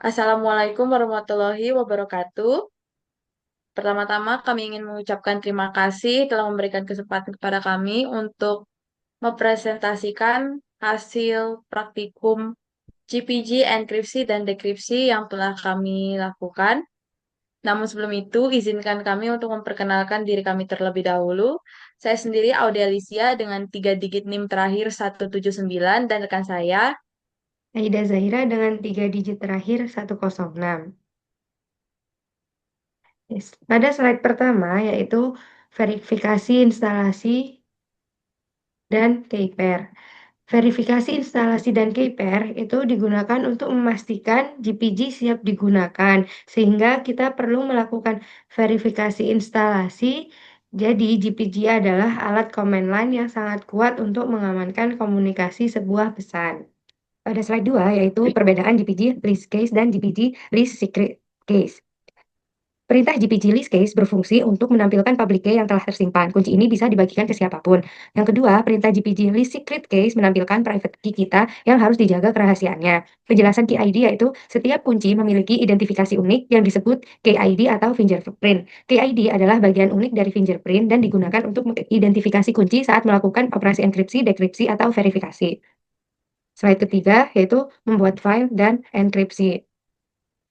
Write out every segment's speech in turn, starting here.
Assalamualaikum warahmatullahi wabarakatuh. Pertama-tama kami ingin mengucapkan terima kasih telah memberikan kesempatan kepada kami untuk mempresentasikan hasil praktikum GPG, enkripsi, dan dekripsi yang telah kami lakukan. Namun sebelum itu, izinkan kami untuk memperkenalkan diri kami terlebih dahulu. Saya sendiri Audelia dengan 3 digit NIM terakhir 179 dan rekan saya. Aida Zahira dengan 3 digit terakhir 106. Yes. Pada slide pertama yaitu verifikasi instalasi dan keypair. Verifikasi instalasi dan keypair itu digunakan untuk memastikan GPG siap digunakan, sehingga kita perlu melakukan verifikasi instalasi. Jadi GPG adalah alat command line yang sangat kuat untuk mengamankan komunikasi sebuah pesan. Pada slide 2 yaitu perbedaan GPG list case dan GPG list secret case. Perintah GPG list case berfungsi untuk menampilkan public key yang telah tersimpan. Kunci ini bisa dibagikan ke siapapun. Yang kedua, perintah GPG list secret case menampilkan private key kita yang harus dijaga kerahasiaannya. Penjelasan key ID yaitu setiap kunci memiliki identifikasi unik yang disebut key ID atau fingerprint. Key ID adalah bagian unik dari fingerprint dan digunakan untuk mengidentifikasi kunci saat melakukan operasi enkripsi, dekripsi, atau verifikasi. Slide ketiga yaitu membuat file dan enkripsi.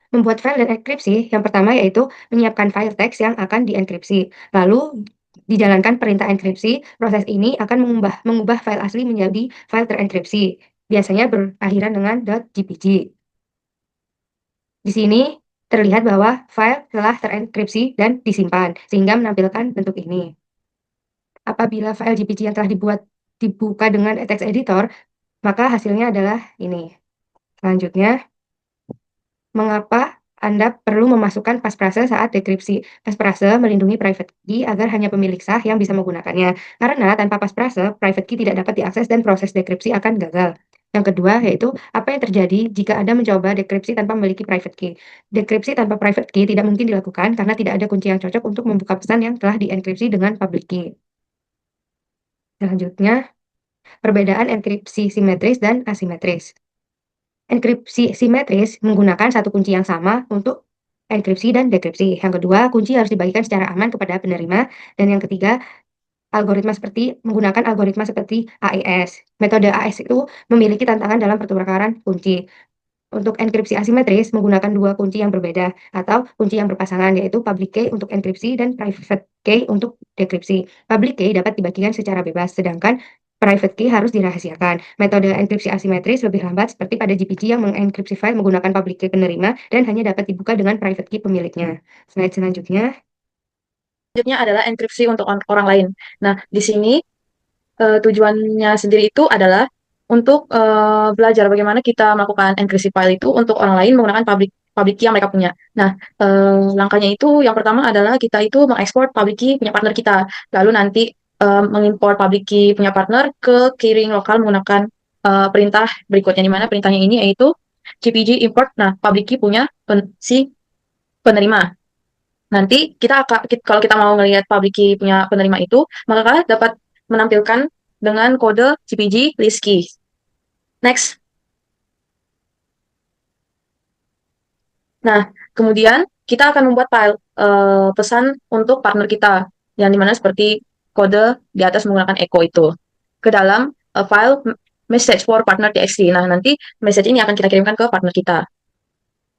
Membuat file dan enkripsi, yang pertama yaitu menyiapkan file teks yang akan dienkripsi. Lalu dijalankan perintah enkripsi, proses ini akan mengubah file asli menjadi file terenkripsi. Biasanya berakhiran dengan .gpg. Di sini terlihat bahwa file telah terenkripsi dan disimpan, sehingga menampilkan bentuk ini. Apabila file GPG yang telah dibuka dengan text editor, maka hasilnya adalah ini. Selanjutnya, mengapa Anda perlu memasukkan pasprase saat dekripsi? Pasprase melindungi private key agar hanya pemilik sah yang bisa menggunakannya. Karena tanpa pasprase, private key tidak dapat diakses dan proses dekripsi akan gagal. Yang kedua yaitu, apa yang terjadi jika Anda mencoba dekripsi tanpa memiliki private key? Dekripsi tanpa private key tidak mungkin dilakukan karena tidak ada kunci yang cocok untuk membuka pesan yang telah dienkripsi dengan public key. Selanjutnya, perbedaan enkripsi simetris dan asimetris. Enkripsi simetris menggunakan satu kunci yang sama untuk enkripsi dan dekripsi. Yang kedua, kunci harus dibagikan secara aman kepada penerima. Dan yang ketiga, menggunakan algoritma seperti AES. Metode AES itu memiliki tantangan dalam pertukaran kunci. Untuk enkripsi asimetris menggunakan dua kunci yang berbeda atau kunci yang berpasangan, yaitu public key untuk enkripsi dan private key untuk dekripsi. Public key dapat dibagikan secara bebas, sedangkan private key harus dirahasiakan. Metode enkripsi asimetris lebih lambat seperti pada GPG yang mengenkripsi file menggunakan public key penerima dan hanya dapat dibuka dengan private key pemiliknya. Slide selanjutnya. Selanjutnya adalah enkripsi untuk orang lain. Nah, di sini tujuannya sendiri itu adalah untuk belajar bagaimana kita melakukan enkripsi file itu untuk orang lain menggunakan public key yang mereka punya. Nah, langkahnya itu yang pertama adalah kita itu mengekspor public key punya partner kita, lalu nanti mengimpor public key punya partner ke keyring lokal menggunakan perintah berikutnya, di mana perintahnya ini yaitu GPG import. Nah, public key punya si penerima. Nanti kalau kita mau ngelihat public key punya penerima itu, maka dapat menampilkan dengan kode GPG list key. Next. Nah, kemudian kita akan membuat file pesan untuk partner kita, yang dimana seperti kode di atas menggunakan echo itu ke dalam file message for partner txt. Nah, nanti message ini akan kita kirimkan ke partner kita.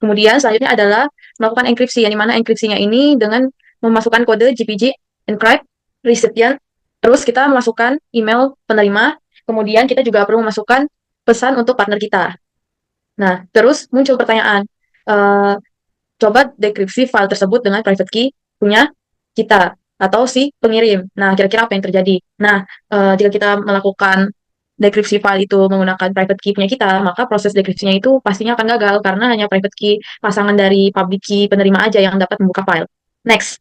Kemudian selanjutnya adalah melakukan enkripsi, yang dimana enkripsinya ini dengan memasukkan kode GPG encrypt recipient. Terus kita memasukkan email penerima. Kemudian kita juga perlu memasukkan pesan untuk partner kita. Nah, terus muncul pertanyaan, uh, coba dekripsi file tersebut dengan private key punya kita atau si pengirim. Nah, kira-kira apa yang terjadi? Nah, jika kita melakukan dekripsi file itu menggunakan private key punya kita, maka proses dekripsinya itu pastinya akan gagal karena hanya private key pasangan dari public key penerima aja yang dapat membuka file. Next.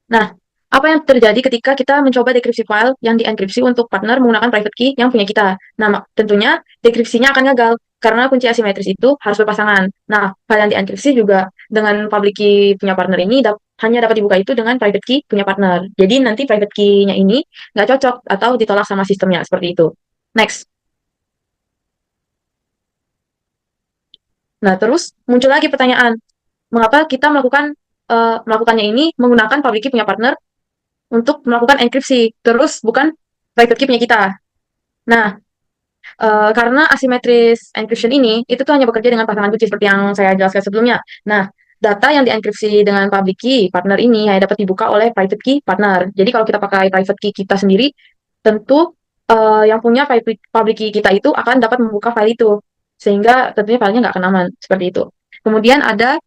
Nah, apa yang terjadi ketika kita mencoba dekripsi file yang dienkripsi untuk partner menggunakan private key yang punya kita? Nah, tentunya dekripsinya akan gagal karena kunci asimetris itu harus berpasangan. Nah, file yang dienkripsi juga dengan public key punya partner ini hanya dapat dibuka itu dengan private key punya partner. Jadi nanti private key-nya ini nggak cocok atau ditolak sama sistemnya seperti itu. Next. Nah, terus muncul lagi pertanyaan, mengapa kita melakukannya ini menggunakan public key punya partner untuk melakukan enkripsi, terus bukan private key punya kita. Nah, karena asymmetris encryption ini itu tuh hanya bekerja dengan pasangan kunci seperti yang saya jelaskan sebelumnya. Nah, data yang dienkripsi dengan public key partner ini hanya dapat dibuka oleh private key partner. Jadi kalau kita pakai private key kita sendiri, tentu yang punya public key kita itu akan dapat membuka file itu, sehingga tentunya filenya nggak akan aman seperti itu. Kemudian ada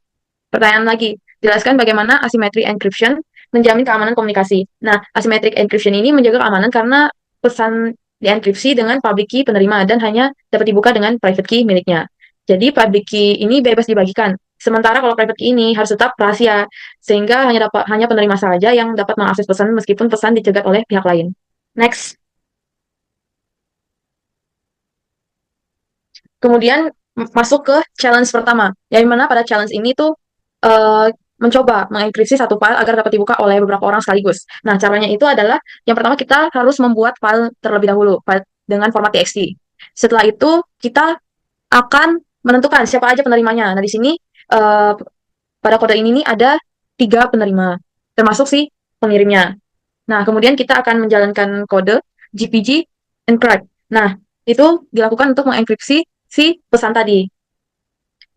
pertanyaan lagi, jelaskan bagaimana asymmetric encryption menjamin keamanan komunikasi. Nah, asymmetric encryption ini menjaga keamanan karena pesan dienkripsi dengan public key penerima dan hanya dapat dibuka dengan private key miliknya. Jadi public key ini bebas dibagikan. Sementara kalau private key ini harus tetap rahasia, sehingga hanya penerima saja yang dapat mengakses pesan meskipun pesan dicegat oleh pihak lain. Next. Kemudian masuk ke challenge pertama, yang mana pada challenge ini tuh uh, mencoba mengenkripsi satu file agar dapat dibuka oleh beberapa orang sekaligus. Nah, caranya itu adalah yang pertama kita harus membuat file terlebih dahulu, file dengan format TXT. Setelah itu kita akan menentukan siapa aja penerimanya. Nah, di sini uh, pada kode ini nih ada 3 penerima, termasuk si pengirimnya. Nah, kemudian kita akan menjalankan kode GPG encrypt. Nah, itu dilakukan untuk mengenkripsi si pesan tadi.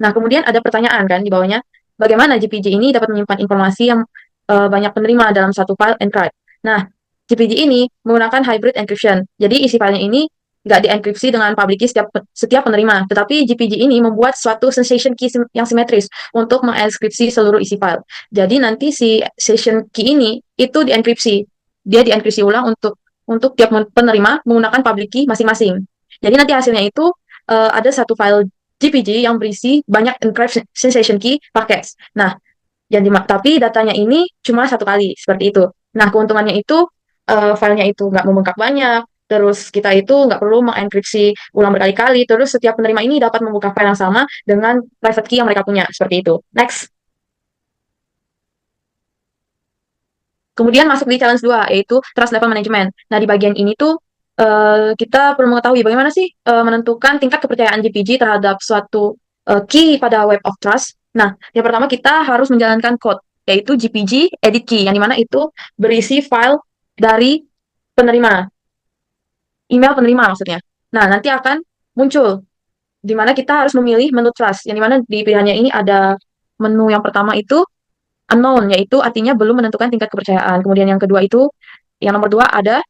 Nah, kemudian ada pertanyaan kan di bawahnya, bagaimana GPG ini dapat menyimpan informasi yang banyak penerima dalam satu file encrypt. Nah, GPG ini menggunakan hybrid encryption. Jadi isi filenya ini nggak dienkripsi dengan public key setiap penerima, tetapi GPG ini membuat suatu session key yang simetris untuk mengenkripsi seluruh isi file. Jadi nanti si session key ini itu dienkripsi. Dia dienkripsi ulang untuk tiap penerima menggunakan public key masing-masing. Jadi nanti hasilnya itu ada satu file GPG yang berisi banyak encryption session key packets. Nah, tapi datanya ini cuma satu kali seperti itu. Nah, keuntungannya itu filenya itu nggak membengkak banyak. Terus kita itu nggak perlu mengenkripsi ulang berkali-kali. Terus setiap penerima ini dapat membuka file yang sama dengan private key yang mereka punya seperti itu. Next. Kemudian masuk di challenge 2, yaitu trust level management. Nah, di bagian ini tuh kita perlu mengetahui bagaimana sih menentukan tingkat kepercayaan GPG terhadap suatu key pada web of trust. Nah, yang pertama kita harus menjalankan code, yaitu GPG edit key, yang dimana itu berisi file dari penerima, email penerima maksudnya. Nah, nanti akan muncul, di mana kita harus memilih menu trust, yang dimana di pilihannya ini ada menu yang pertama itu unknown, yaitu artinya belum menentukan tingkat kepercayaan. Kemudian yang kedua itu, yang nomor 2 ada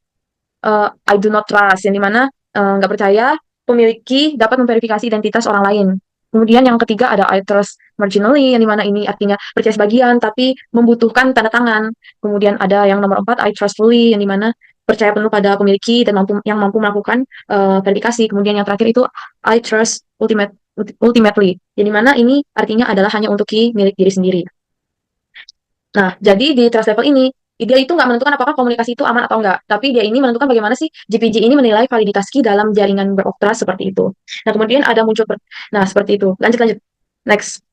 I do not trust, yang dimana nggak percaya pemiliki dapat memverifikasi identitas orang lain. Kemudian yang ketiga ada I trust marginally, yang dimana ini artinya percaya sebagian, tapi membutuhkan tanda tangan. Kemudian ada yang nomor 4, I trust fully, yang dimana percaya penuh pada pemiliki dan mampu melakukan verifikasi. Kemudian yang terakhir itu I trust ultimately, yang dimana ini artinya adalah hanya untuk milik diri sendiri. Nah, jadi di trust level ini, dia itu nggak menentukan apakah komunikasi itu aman atau enggak, tapi dia ini menentukan bagaimana sih GPG ini menilai validitas key dalam jaringan web of trust seperti itu. Nah, kemudian ada muncul, nah seperti itu. Lanjut, lanjut. Next.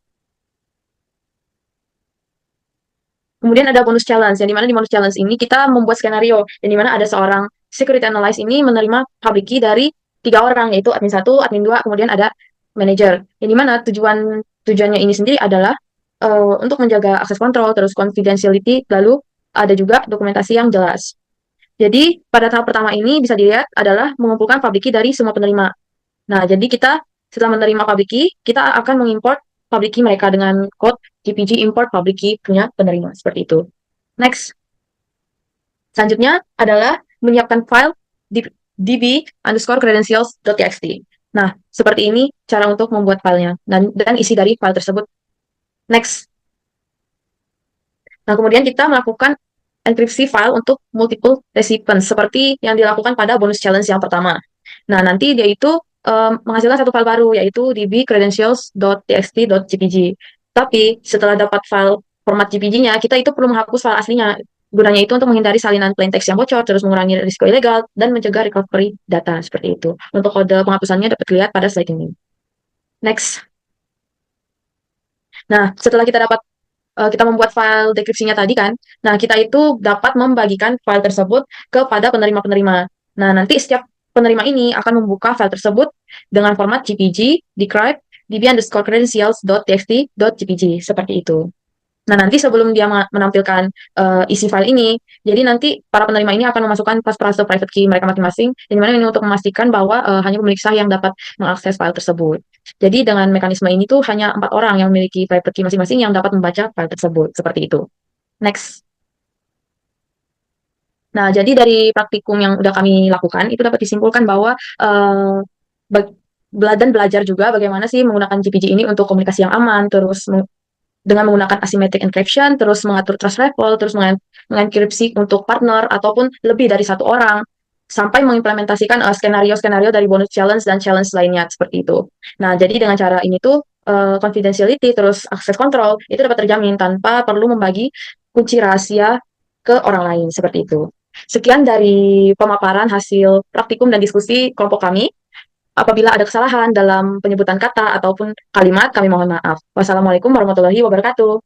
Kemudian ada bonus challenge, yang dimana di bonus challenge ini kita membuat skenario, yang dimana ada seorang security analyst ini menerima public key dari 3 orang, yaitu admin 1, admin 2, kemudian ada manager. Yang dimana tujuannya ini sendiri adalah untuk menjaga akses kontrol, terus confidentiality, lalu ada juga dokumentasi yang jelas. Jadi pada tahap pertama ini bisa dilihat adalah mengumpulkan public key dari semua penerima. Nah, jadi kita setelah menerima public key, kita akan mengimport public key mereka dengan code GPG import public key punya penerima seperti itu. Next. Selanjutnya adalah menyiapkan file db_credentials.txt. Nah, seperti ini cara untuk membuat filenya dan isi dari file tersebut. Next. Nah, kemudian kita melakukan enkripsi file untuk multiple recipients seperti yang dilakukan pada bonus challenge yang pertama. Nah, nanti dia itu menghasilkan satu file baru, yaitu db_credentials.txt.jpg. Tapi setelah dapat file format JPG-nya, kita itu perlu menghapus file aslinya. Gunanya itu untuk menghindari salinan plain text yang bocor, terus mengurangi risiko ilegal, dan mencegah recovery data seperti itu. Untuk kode penghapusannya dapat dilihat pada slide ini. Next. Nah, setelah kita dapat kita membuat file deskripsinya tadi kan. Nah, kita itu dapat membagikan file tersebut kepada penerima-penerima. Nah, nanti setiap penerima ini akan membuka file tersebut dengan format JPG, decrypt, db_credentials.txt.jpg seperti itu. Nah, nanti sebelum dia menampilkan isi file ini, jadi nanti para penerima ini akan memasukkan passphrase private key mereka masing-masing, dan dimana ini untuk memastikan bahwa hanya pemilik sah yang dapat mengakses file tersebut. Jadi dengan mekanisme ini tuh hanya 4 orang yang memiliki private key masing-masing yang dapat membaca file tersebut, seperti itu. Next. Nah, jadi dari praktikum yang udah kami lakukan, itu dapat disimpulkan bahwa dan belajar juga bagaimana sih menggunakan GPG ini untuk komunikasi yang aman, terus dengan menggunakan asymmetric encryption, terus mengatur trust level, terus mengenkripsi untuk partner ataupun lebih dari 1 orang, sampai mengimplementasikan skenario-skenario dari bonus challenge dan challenge lainnya seperti itu. Nah, jadi dengan cara ini tuh confidentiality terus access control itu dapat terjamin tanpa perlu membagi kunci rahasia ke orang lain seperti itu. Sekian dari pemaparan hasil praktikum dan diskusi kelompok kami. Apabila ada kesalahan dalam penyebutan kata ataupun kalimat, kami mohon maaf. Wassalamualaikum warahmatullahi wabarakatuh.